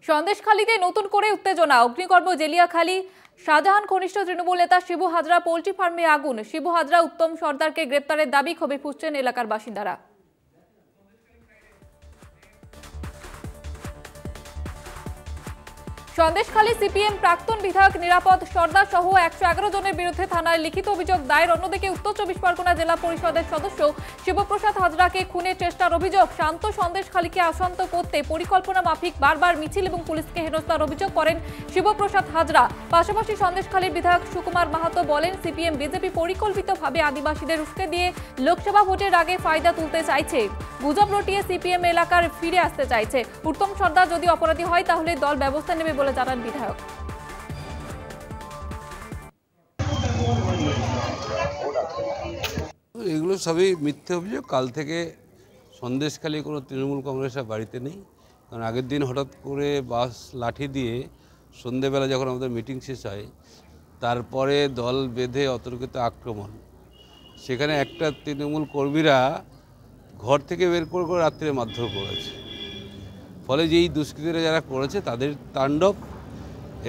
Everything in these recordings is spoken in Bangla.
সন্দেশখালীতে নতুন করে উত্তেজনা, অগ্নিকর্ম জেলিয়াখালী। শাহজাহান ঘনিষ্ঠ তৃণমূল নেতা শিবু হাজরা পোল্ট্রি ফার্মে আগুন। শিবু হাজরা উত্তম সর্দারকে গ্রেপ্তারের দাবি, ক্ষোভে ফুঁসছেন এলাকার বাসিন্দারা। সন্দেশখালী সিপিএম প্রাক্তন বিধায়ক নিরাপদ সর্দার সহ 111 জনের বিরুদ্ধে থানায় লিখিত অভিযোগ দায়ের। অন্যদিকে উত্তর 24 পরগনা জেলা পরিষদের সদস্য শিবপ্রসাদ হাজরাকে খুনের চেষ্টার অভিযোগ। শান্ত সন্দেশখালীকে অশান্ত করতে পরিকল্পনা মাফিক বারবার মিছিল এবং পুলিশকে হেনস্থার অভিযোগ করেন শিবপ্রসাদ হাজরা। পাশাপাশি সন্দেশখালীর বিধায়ক সুকুমার মাহাতো বলেন, সিপিএম বিজেপি পরিকল্পিতভাবে আদিবাসীদের উস্কে দিয়ে লোকসভা ভোটের আগে ফায়দা তুলতে চাইছে। গুজব রটিয়ে সিপিএম এলাকার ফিরে আসতে চাইছে। উত্তম সর্দার যদি অপরাধী হয় তাহলে দল ব্যবস্থা নেবে বলে জানান বিধায়ক। এগুলো সবই মিথ্যে অভিযোগ। কাল থেকে সন্দেশখালী কোনো তৃণমূল কংগ্রেসের বাড়িতে নেই, কারণ আগের দিন হঠাৎ করে বাস লাঠি দিয়ে সন্ধেবেলা যখন আমাদের মিটিং শেষ হয়, তারপরে দল বেঁধে অতর্কিত আক্রমণ। সেখানে একটা তৃণমূল কর্মীরা ঘর থেকে বের করে রাত্রে মারধর করেছে। ফলে যেই দুষ্কৃতীরা যারা করেছে তাদের তাণ্ডব,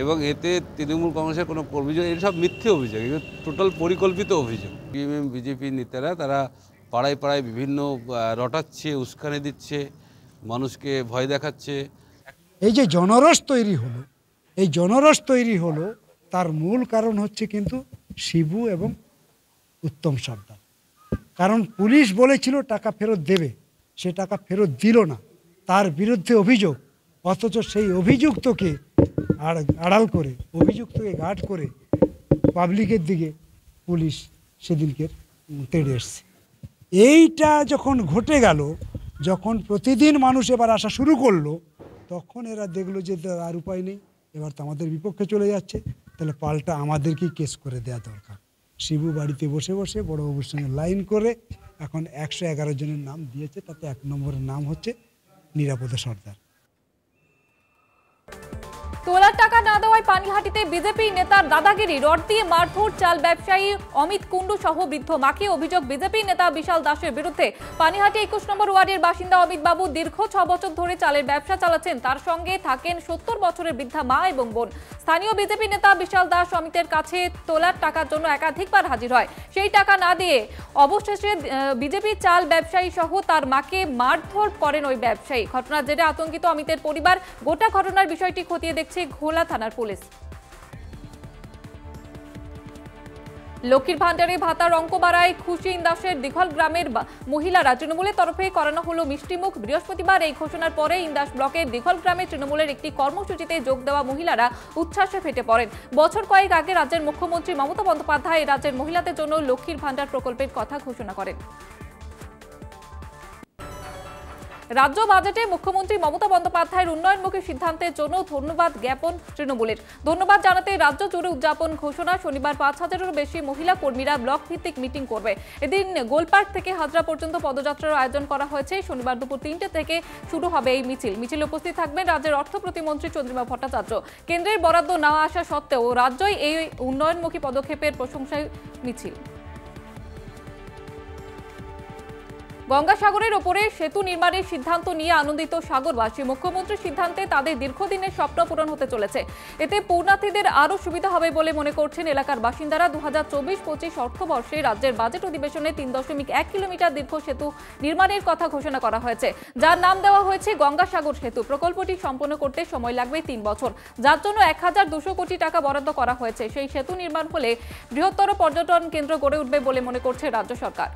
এবং এতে তৃণমূল কংগ্রেসের কোনো অভিযোগ, এসব মিথ্যে অভিযোগ, এগুলো টোটাল পরিকল্পিত অভিযোগ। সিপিএম বিজেপি নেতারা তারা পাড়ায় পাড়ায় বিভিন্ন রটাচ্ছে, উস্কানি দিচ্ছে, মানুষকে ভয় দেখাচ্ছে। এই যে জনরস তৈরি হলো তার মূল কারণ হচ্ছে কিন্তু শিবু এবং উত্তম সর্দার। কারণ পুলিশ বলেছিল টাকা ফেরত দেবে, সে টাকা ফেরত দিল না, তার বিরুদ্ধে অভিযোগ। অথচ সেই অভিযুক্তকে আড়াল করে, অভিযুক্তকে গার্ড করে পাবলিকের দিকে পুলিশ সেদিনকে তেড়ে এসছে। এইটা যখন ঘটে গেল, যখন প্রতিদিন মানুষ এবার আসা শুরু করলো, তখন এরা দেখলো যে আর উপায় নেই, এবার তো আমাদের বিপক্ষে চলে যাচ্ছে, তাহলে পাল্টা আমাদেরকেই কেস করে দেওয়া দরকার। শিবু বাড়িতে বসে বসে বড়বাবুর সঙ্গে লাইন করে এখন 111 জনের নাম দিয়েছে, তাতে 1 নম্বরের নাম হচ্ছে নিরাপদ সর্দার। তোলার টাকা না দেওয়ায় পানিহাটিতে বিজেপি নেতার দাদাগিরি, রড দিয়ে মারধর চাল ব্যবসায়ী অমিত কুণ্ডু সহ বৃদ্ধ মাকে। অভিযোগ বিজেপি নেতা বিশাল দাসের বিরুদ্ধে। পানিহাটি 21 নম্বর ওয়ার্ডের বাসিন্দা অমিত বাবু দীর্ঘ 6 বছর ধরে চালের ব্যবসা চালাচ্ছেন। তার সঙ্গে থাকেন 70 বছরের বৃদ্ধা মা এবং বোন। স্থানীয় বিজেপি নেতা বিশাল দাস অমিতের কাছে তোলার টাকার জন্য একাধিকবার হাজির হয়। সেই টাকা না দিয়ে অবশেষে বিজেপি চাল ব্যবসায়ী সহ তার মাকে মারধর করেন ওই ব্যবসায়ী। ঘটনার জেরে আতঙ্কিত অমিতের পরিবার। গোটা ঘটনার বিষয়টি খতিয়ে দেখছে ঘোলা থানার পুলিশ। লক্ষ্মীর ভান্ডারে ভাতার অঙ্ক বাড়ায় খুশি ইন্দাসের দিঘল গ্রামের মহিলারা। তৃণমূলের তরফে করানো হলো মিষ্টিমুখ। বৃহস্পতিবার এই ঘোষণার পরে ইন্দাস ব্লকের দিঘল গ্রামে তৃণমূলের একটি কর্মসূচিতে যোগ দেওয়া মহিলারা উচ্ছ্বাসে ফেটে পড়েন। বছর কয়েক আগে রাজ্যের মুখ্যমন্ত্রী মমতা বন্দ্যোপাধ্যায় রাজ্যের মহিলাদের জন্য লক্ষ্মীর ভান্ডার প্রকল্পের কথা ঘোষণা করেন। রাজ্য বাজেটে মুখ্যমন্ত্রী মমতা বন্দ্যোপাধ্যায়ের উন্নয়নমুখী সিদ্ধান্তের জন্য ধন্যবাদ জ্ঞাপন তৃণমূলের। ধন্যবাদ জানাতে রাজ্য জুড়ে উদযাপন ঘোষণা। শনিবার 5000-এরও বেশি মহিলা কর্মীরা ব্লক ভিত্তিক মিটিং করবে। এদিন গোলপার্ক থেকে হাজরা পর্যন্ত পদযাত্রার আয়োজন করা হয়েছে। শনিবার দুপুর 3টে থেকে শুরু হবে এই মিছিলে উপস্থিত থাকবেন রাজ্যের অর্থ প্রতিমন্ত্রী চন্দ্রিমা ভট্টাচার্য। কেন্দ্রের বরাদ্দ না আসা সত্ত্বেও রাজ্যই এই উন্নয়নমুখী পদক্ষেপের প্রশংসায় মিছিল। গঙ্গাসাগরের ওপরে সেতু নির্মাণের সিদ্ধান্ত নিয়ে আনন্দিত সাগরবাসী। মুখ্যমন্ত্রীর সিদ্ধান্তে তাদের দীর্ঘদিনের স্বপ্ন পূরণ হতে চলেছে। এতে পূর্ণার্থীদের আরও সুবিধা হবে বলে মনে করছেন এলাকার বাসিন্দারা। 2024-25 অর্থবর্ষে রাজ্যের বাজেট অধিবেশনে 3.1 কিলোমিটার দীর্ঘ সেতু নির্মাণের কথা ঘোষণা করা হয়েছে, যার নাম দেওয়া হয়েছে গঙ্গাসাগর সেতু। প্রকল্পটি সম্পন্ন করতে সময় লাগবে 3 বছর, যার জন্য 1200 কোটি টাকা বরাদ্দ করা হয়েছে। সেই সেতু নির্মাণ হলে বৃহত্তর পর্যটন কেন্দ্র গড়ে উঠবে বলে মনে করছে রাজ্য সরকার।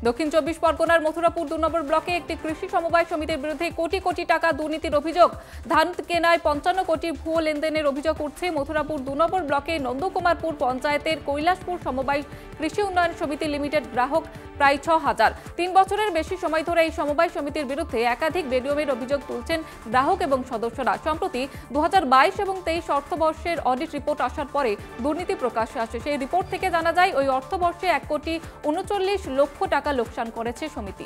দক্ষিণ 24 পরগনার মথুরাপুর 2 নম্বর ব্লকে একটি কৃষি সমবায় সমিতির বিরুদ্ধে কোটি কোটি টাকা দুর্নীতির অভিযোগ। ধান কেনায় 55 কোটি ভুয়ো লেনদেনের অভিযোগ উঠছে মথুরাপুর 2 নম্বর ব্লকে নন্দকুমারপুর পঞ্চায়েতের কৈলাসপুর সমবায় কৃষি উন্নয়ন সমিতি লিমিটেড গ্রাহক প্রায় 6000। 3 বছরের বেশি সময় ধরে এই সমবায় সমিতির বিরুদ্ধে একাধিক বেনিয়মের অভিযোগ তুলছেন গ্রাহক এবং সদস্যরা। সম্প্রতি 2022 এবং 23 অর্থবর্ষের অডিট রিপোর্ট আসার পরে দুর্নীতি প্রকাশ্যে আসে। সেই রিপোর্ট থেকে জানা যায় ওই অর্থবর্ষে 1 কোটি 39 লক্ষ টাকা লোকসান করেছে সমিতি।